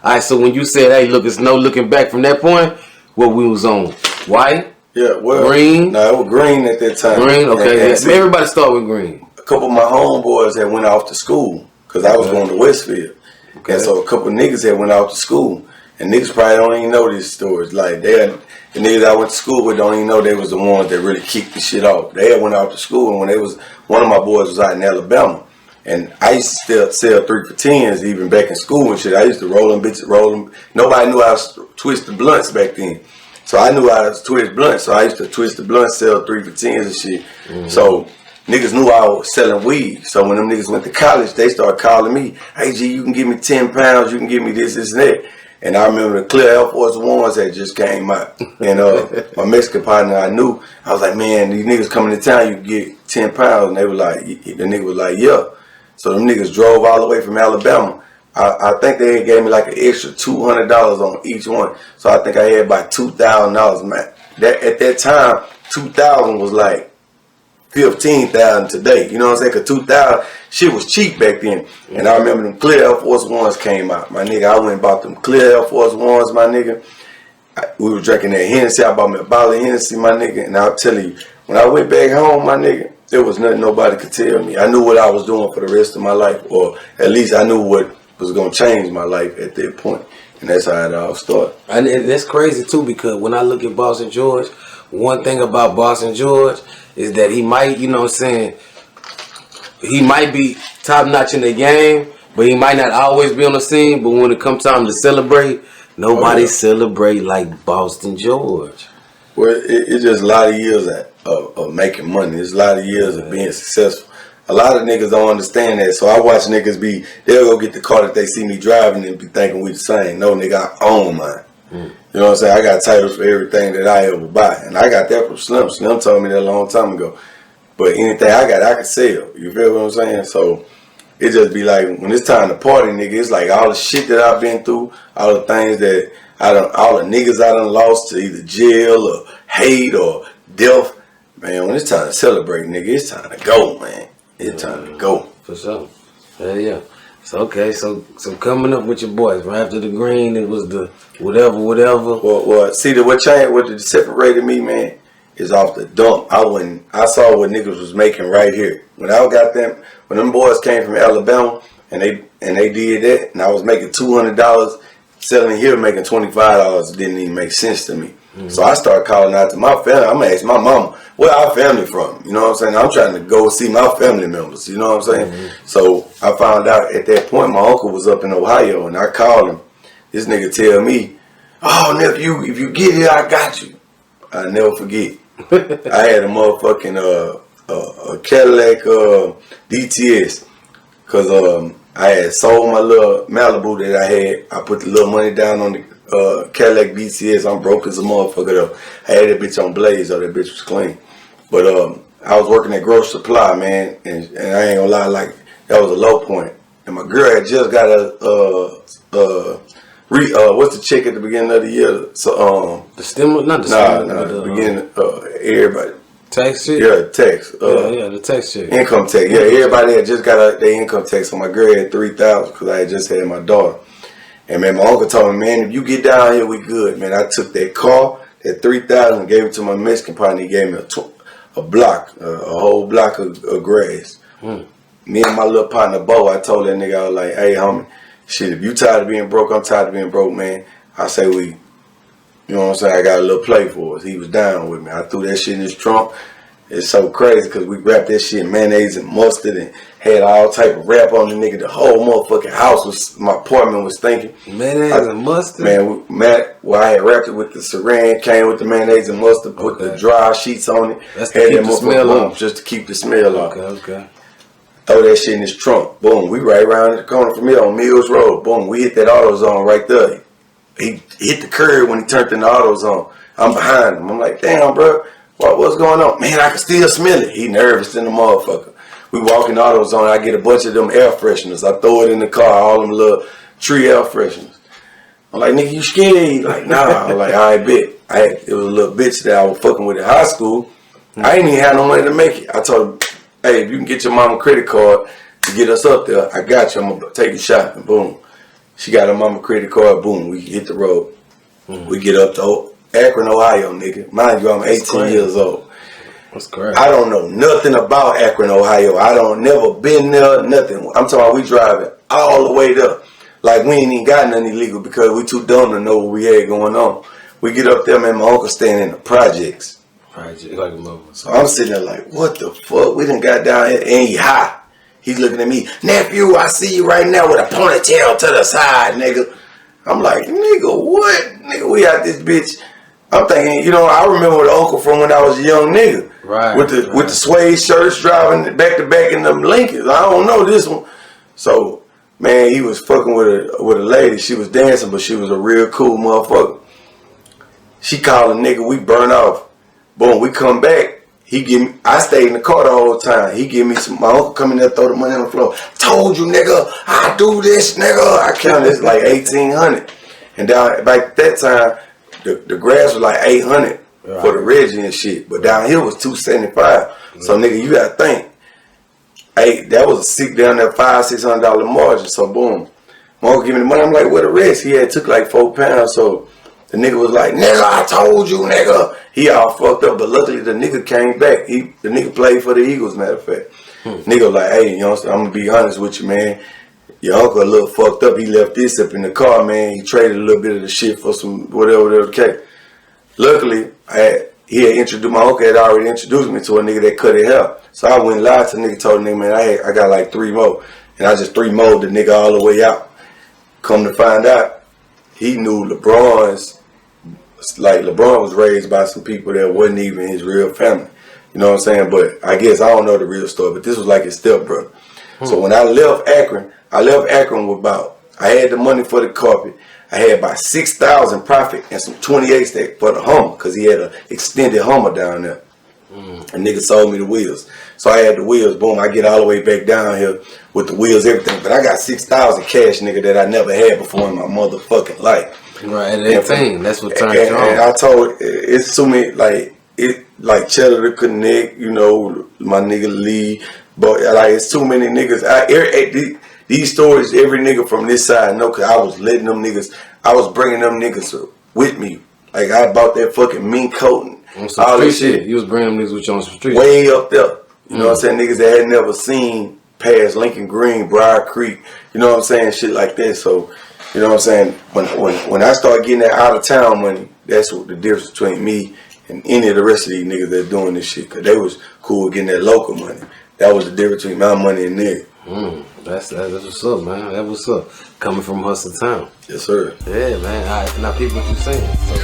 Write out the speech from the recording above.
All right, so when you said, hey, look, it's no looking back from that point, what we was on? White? Yeah, well. Green? No, it was green at that time. Green? Okay. And everybody start with green. A couple of my homeboys had went off to school because I was going to Westfield. Okay. And so a couple of niggas had went off to school. And niggas probably don't even know these stories. Like, the niggas I went to school with don't even know they was the ones that really kicked the shit off. They had went off to school, and when one of my boys was out in Alabama. And I used to still sell 3 for 10s even back in school and shit. I used to roll them bitches, Nobody knew how to twist the blunts back then. So I knew how to twist blunts. So I used to twist the blunts, sell 3 for 10s and shit. Mm-hmm. So niggas knew I was selling weed. So when them niggas went to college, they started calling me, hey, G, you can give me 10 pounds. You can give me this, this, and that. And I remember the clear Air Force Ones that just came out. And my Mexican partner, I knew. I was like, man, these niggas coming to town, you can get 10 pounds. And they were like, the nigga was like, yeah. So them niggas drove all the way from Alabama. I think they gave me like an extra $200 on each one. So I think I had about $2,000, man. At that time, 2,000 was like 15,000 today. You know what I'm saying? Because 2,000, shit was cheap back then. And I remember them clear Air Force Ones came out. My nigga, I went and bought them clear Air Force Ones, my nigga. We were drinking that Hennessy. I bought me a bottle of Hennessy, my nigga. And I'll tell you, when I went back home, my nigga, there was nothing nobody could tell me. I knew what I was doing for the rest of my life. Or at least I knew what was going to change my life at that point. And that's how it all started. And that's crazy, too, because when I look at Boston George, one thing about Boston George is that he might, you know what I'm saying, he might be top-notch in the game, but he might not always be on the scene. But when it comes time to celebrate, nobody celebrate like Boston George. Well, it's just a lot of years of making money. It's a lot of years of being successful. A lot of niggas don't understand that. So I watch niggas they'll go get the car that they see me driving and be thinking we the same. No, nigga, I own mine. You know what I'm saying? I got titles for everything that I ever buy. And I got that from Slim. Slim told me that a long time ago. But anything I got, I can sell. You feel what I'm saying? So it just be like, when it's time to party, nigga, it's like all the shit that I've been through, all the things that all the niggas I done lost to either jail or hate or death. Man, when it's time to celebrate, nigga, it's time to go, man. It's time to go. For sure. Yeah. So, okay, so coming up with your boys, right after the green, it was the whatever. Well, see, what separated me, man, is off the dump. I saw what niggas was making right here. When them boys came from Alabama and they did that, and I was making $200, selling here making $25, it didn't even make sense to me. Mm-hmm. So I started calling out to my family. I'm gonna ask my mama, where our family from? You know what I'm saying? I'm trying to go see my family members. You know what I'm saying? Mm-hmm. So I found out at that point my uncle was up in Ohio, and I called him. This nigga tell me, oh, nephew, if you get here, I got you. I never forget. I had a motherfucking a Cadillac DTS, cause I had sold my little Malibu that I had. I put the little money down on the Cadillac DTS. I'm broke as a motherfucker though. I had that bitch on blaze, so that bitch was clean. But I was working at Grocery Supply, man, and I ain't gonna lie, like that was a low point. And my girl had just got what's the check at the beginning of the year? So the stimulus, not the stimulus. The beginning. Everybody. Tax shit? Yeah, tax. The tax shit. Income tax. Yeah, everybody had just got their income tax. So my girl had $3,000 because I had just had my daughter. And man, my uncle told me, man, if you get down here, we good, man. I took that car, that $3,000, and gave it to my Mexican partner. He gave me a block, a whole block of grass. Me and my little partner, Bo, I told that nigga, I was like, hey, homie, shit, if you tired of being broke, I'm tired of being broke, man. I say you know what I'm saying? I got a little play for us. He was down with me. I threw that shit in his trunk. It's so crazy because we wrapped that shit in mayonnaise and mustard and had all type of wrap on the nigga. The whole motherfucking house my apartment was stinking. Mayonnaise and mustard? Well, I had wrapped it with the saran, came with the mayonnaise and mustard, put the dry sheets on it. That's to keep the smell off. Just to keep the smell off. Okay. Throw that shit in his trunk. Boom. We right around the corner from here on Mills Road. Boom. We hit that AutoZone right there. He hit the curb when he turned in the AutoZone. I'm behind him. I'm like, damn, bro. What's going on? Man, I can still smell it. He nervous in the motherfucker. We walk in AutoZone. I get a bunch of them air fresheners. I throw it in the car, all them little tree air fresheners. I'm like, nigga, you scared? He's like, nah. I'm like, all right, bet. It was a little bitch that I was fucking with in high school. I ain't even had no money to make it. I told him, hey, if you can get your mama credit card to get us up there, I got you. I'm going to take a shot. And boom. She got her mama credit card. Boom, we hit the road. We get up to Akron, Ohio, nigga. Mind you, I'm 18 years old. That's correct. I don't know nothing about Akron, Ohio. I don't never been there, nothing. I'm talking about we driving all the way there. Like we ain't even got nothing illegal because we too dumb to know what we had going on. We get up there, man, my uncle staying in the projects. Project, like a mother. So I'm sitting there like, what the fuck? We done got down here and he high. He's looking at me, nephew, I see you right now with a ponytail to the side, nigga. I'm like, nigga, what? Nigga, we out this bitch. I'm thinking, you know, I remember the uncle from when I was a young nigga. Right. With the suede shirts driving back to back in them Lincolns. I don't know this one. So, man, he was fucking with a lady. She was dancing, but she was a real cool motherfucker. She called a nigga, we burn off. Boom, we come back. He give me, I stayed in the car the whole time. He give me my uncle come in there, throw the money on the floor. Told you, nigga, I do this, nigga. I counted this like 1,800. And down back that time, the grass was like 800 for the Reggie and shit. But down here was 275. So nigga, you gotta think. Hey, that was a sick down there $500-600 margin. So boom. My uncle give me the money. I'm like, where the rest? He had took like 4 pounds. So the nigga was like, nigga, I told you, nigga. He all fucked up, but luckily the nigga came back. The nigga played for the Eagles, matter of fact. Nigga like, hey, you know, I'm gonna be honest with you, man. Your uncle a little fucked up. He left this up in the car, man. He traded a little bit of the shit for some whatever. Okay. Luckily, my uncle had already introduced me to a nigga that cut his hair. So I went and lied to the nigga, told the nigga, man, I got like 3 more. And I just 3 more the nigga all the way out. Come to find out, he knew LeBron was raised by some people that wasn't even his real family. You know what I'm saying? But I guess I don't know the real story, but this was like his stepbrother. So when I left Akron with I had the money for the carpet. I had about 6,000 profit and some 28 stack for the Hummer because he had an extended Hummer down there. A nigga sold me the wheels. So I had the wheels. Boom, I get all the way back down here with the wheels, everything. But I got 6,000 cash, nigga, that I never had before in my motherfucking life. Right, at 18, that's what turned you on. And I told, it's too many, like Cheddar the Connect, you know, my nigga Lee. But like, it's too many niggas. These stories, every nigga from this side know, because I was letting them niggas, I was bringing them niggas with me. Like, I bought that fucking mink coat and all this shit. You was bringing them niggas with you on some street. Way up there. You know what I'm saying? Niggas that had never seen past Lincoln Green, Briar Creek. You know what I'm saying? Shit like that. So, you know what I'm saying? When I start getting that out of town money, that's what the difference between me and any of the rest of these niggas that doing this shit. Because they was cool with getting that local money. That was the difference between my money and theirs. That's what's up, man. That's what's up. Coming from Hustle Town. Yes, sir. Yeah, man. All right, now people, what you saying? So.